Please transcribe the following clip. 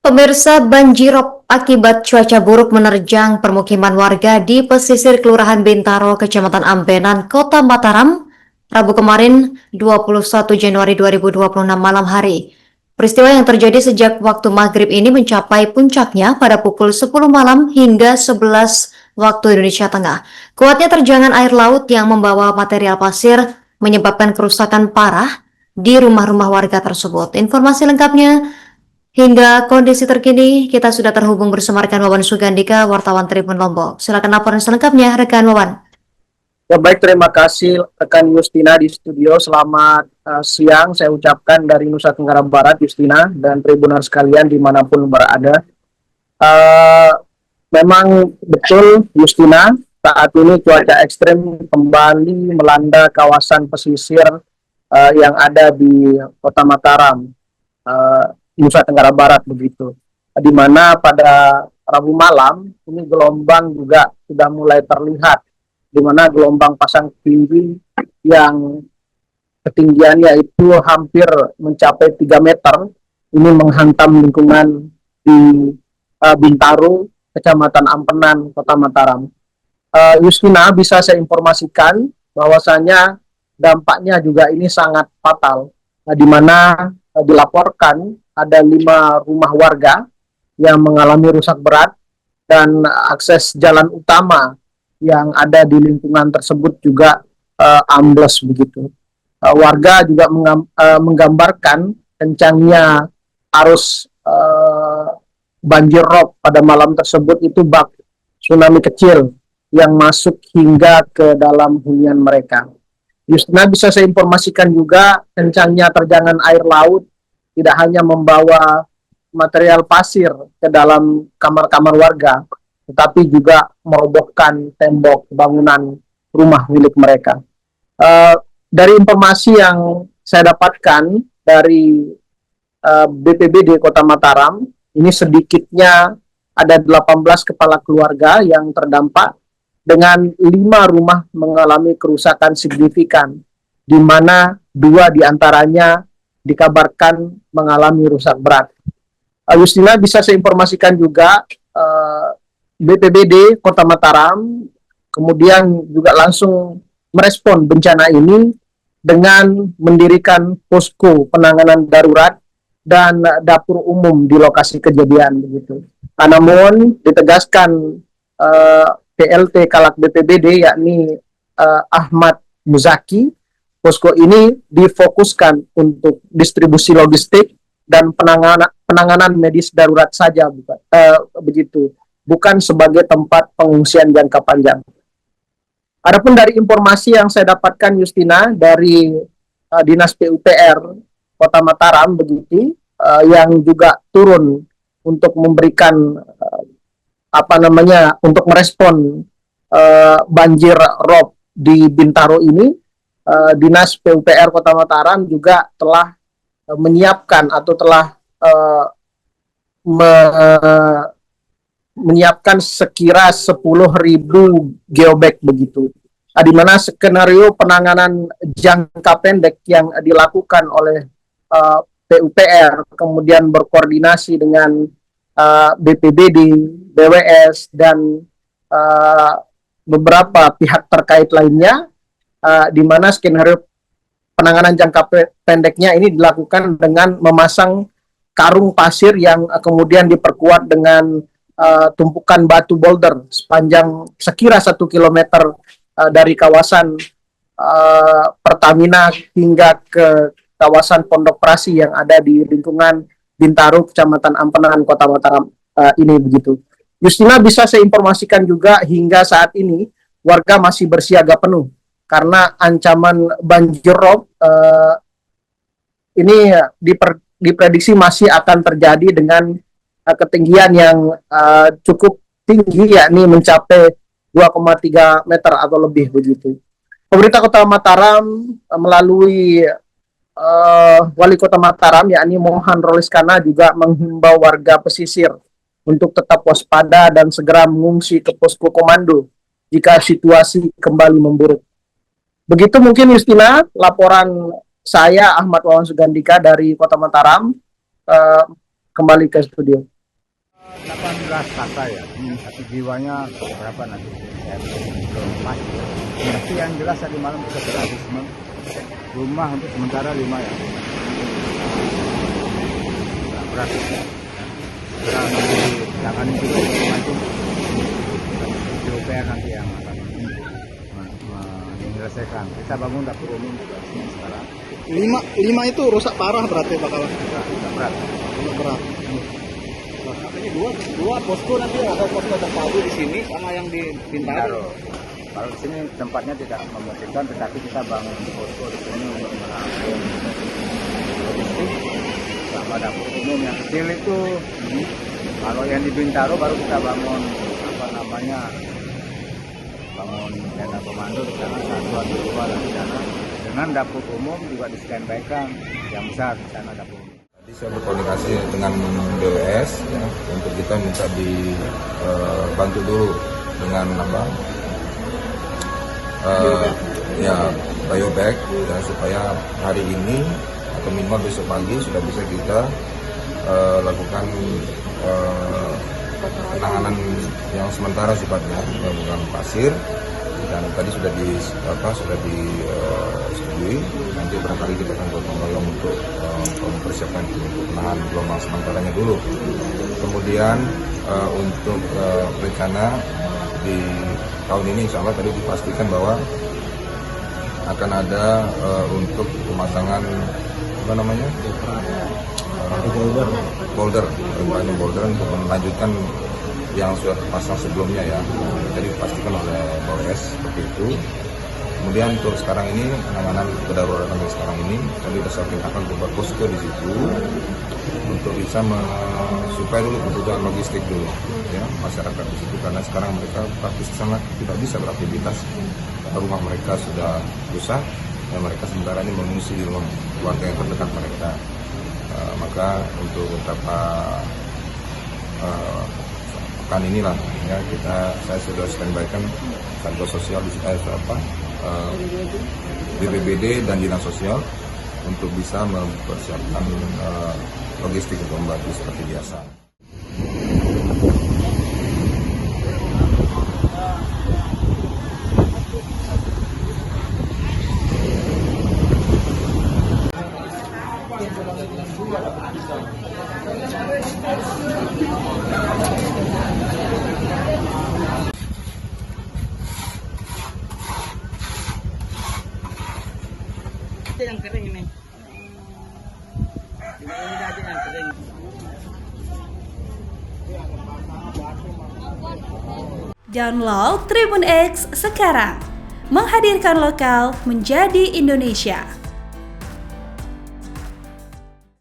Pemirsa, banjirop akibat cuaca buruk menerjang permukiman warga di pesisir Kelurahan Bintaro, Kecamatan Ambenan, Kota Mataram, Rabu kemarin 21 Januari 2026 malam hari. Peristiwa yang terjadi sejak waktu maghrib ini mencapai puncaknya pada pukul 10 malam hingga 11 waktu Indonesia Tengah. Kuatnya terjangan air laut yang membawa material pasir menyebabkan kerusakan parah di rumah-rumah warga tersebut. Informasi lengkapnya hingga kondisi terkini, kita sudah terhubung bersama rekan Wawan Sugandika, wartawan Tribun Lombok. Silakan laporan selengkapnya, rekan Wawan. Ya baik, terima kasih rekan Justina di studio. Selamat siang, saya ucapkan dari Nusa Tenggara Barat, Justina, dan tribuner sekalian dimanapun berada. Memang betul, Justina, saat ini cuaca ekstrim kembali melanda kawasan pesisir yang ada di Kota Mataram, Nusa Tenggara Barat begitu. Di mana pada Rabu malam ini gelombang juga sudah mulai terlihat, di mana gelombang pasang tinggi yang ketinggiannya itu hampir mencapai 3 meter ini menghantam lingkungan di Bintaro, Kecamatan Ampenan, Kota Mataram. Justina, bisa saya informasikan bahwasanya dampaknya juga ini sangat fatal, di mana dilaporkan ada 5 rumah warga yang mengalami rusak berat dan akses jalan utama yang ada di lingkungan tersebut juga ambles begitu. Warga juga menggambarkan kencangnya arus banjir rob pada malam tersebut itu bak tsunami kecil yang masuk hingga ke dalam hunian mereka. Justina, bisa saya informasikan juga kencangnya terjangan air laut tidak hanya membawa material pasir ke dalam kamar-kamar warga, tetapi juga merobohkan tembok bangunan rumah milik mereka. Dari informasi yang saya dapatkan dari BPBD Kota Mataram, ini sedikitnya ada 18 kepala keluarga yang terdampak dengan 5 rumah mengalami kerusakan signifikan, di mana 2 diantaranya dikabarkan mengalami rusak berat. Justina, bisa saya informasikan juga BPBD Kota Mataram kemudian juga langsung merespon bencana ini dengan mendirikan posko penanganan darurat dan dapur umum di lokasi kejadian begitu. Namun ditegaskan PLT Kalak BPBD yakni Ahmad Muzaki, posko ini difokuskan untuk distribusi logistik dan penanganan medis darurat saja, begitu, bukan sebagai tempat pengungsian jangka panjang. Adapun dari informasi yang saya dapatkan, Justina, dari Dinas PUPR Kota Mataram begitu, yang juga turun untuk memberikan untuk merespon banjir rob di Bintaro ini, Dinas PUPR Kota Mataram juga telah menyiapkan atau telah menyiapkan sekira 10.000 geobag begitu, di mana skenario penanganan jangka pendek yang dilakukan oleh PUPR kemudian berkoordinasi dengan BPBD, BWS, dan beberapa pihak terkait lainnya, di mana skenario penanganan jangka pendeknya ini dilakukan dengan memasang karung pasir yang kemudian diperkuat dengan tumpukan batu boulder sepanjang sekira 1 kilometer dari kawasan Pertamina hingga ke kawasan Pondok Prasi yang ada di lingkungan Bintaro, Kecamatan Ampenan, Kota Mataram ini begitu. Justina, bisa saya informasikan juga hingga saat ini warga masih bersiaga penuh karena ancaman banjir rob ini diprediksi masih akan terjadi dengan ketinggian yang cukup tinggi, yakni mencapai 2,3 meter atau lebih begitu. Pemerintah Kota Mataram melalui Wali Kota Mataram yakni Mohan Roliskana juga menghimbau warga pesisir untuk tetap waspada dan segera mengungsi ke posko komando jika situasi kembali memburuk. Begitu mungkin, Justina, laporan saya Ahmad Wawan Sugandika dari Kota Mataram. Kembali ke studio. 18 kakak ya, tapi jiwanya berapa nanti? Saya belum pasti. Tapi yang jelas tadi malam kita sudah habis rumah untuk sementara 5 ya. Berat. Berat nanti jangan juga macam PUPR nanti yang akan menyelesaikan. Kita bangun dapur umum juga sekarang. 5 itu rusak parah berarti bakalan. Berat. Berat. Ini dua posko nanti ada posko terpadu di sini sama yang di Bintaro. Kalau di sini tempatnya tidak memungkinkan, tetapi kita bangun posko di sini untuk menampung logistik sama dapur umum yang kecil itu. Kalau yang di Bintaro baru kita bangun bangun tenda komando di sana, satuan dua di sana, dengan dapur umum juga di standby-kan yang besar di sana dapur umum. Tadi saya berkoordinasi dengan BWS ya, untuk kita minta dibantu dulu dengan biobag ya, supaya hari ini atau minimal besok pagi sudah bisa kita lakukan penanganan yang sementara sifatnya menggunakan pasir, dan tadi sudah disetujui. Nanti barangkali kita akan gotong royong untuk mempersiapkan untuk menahan gelombang sementaranya dulu. Kemudian untuk rencana di tahun ini insya Allah tadi dipastikan bahwa akan ada untuk pemasangan boulder untuk melanjutkan yang sudah terpasang sebelumnya ya. Jadi dipastikan oleh Polres seperti itu. Kemudian untuk sekarang ini penanganan kedaruratan yang sekarang ini tadi sudah akan buat posko di situ untuk bisa supaya dulu kebutuhan logistik dulu ya masyarakat di situ, karena sekarang mereka praktis sangat tidak bisa beraktivitas, rumah mereka sudah rusak dan mereka sementara ini mengungsi di rumah keluarga yang terdekat mereka. Maka untuk beberapa pekan inilah ya saya sudah standby-kan kantor sosial di BPBD dan dinas sosial untuk bisa mempersiapkan logistik untuk membantu seperti biasa. Yang kering ini. Ini aja yang kering. Download Tribun X sekarang, menghadirkan lokal menjadi Indonesia.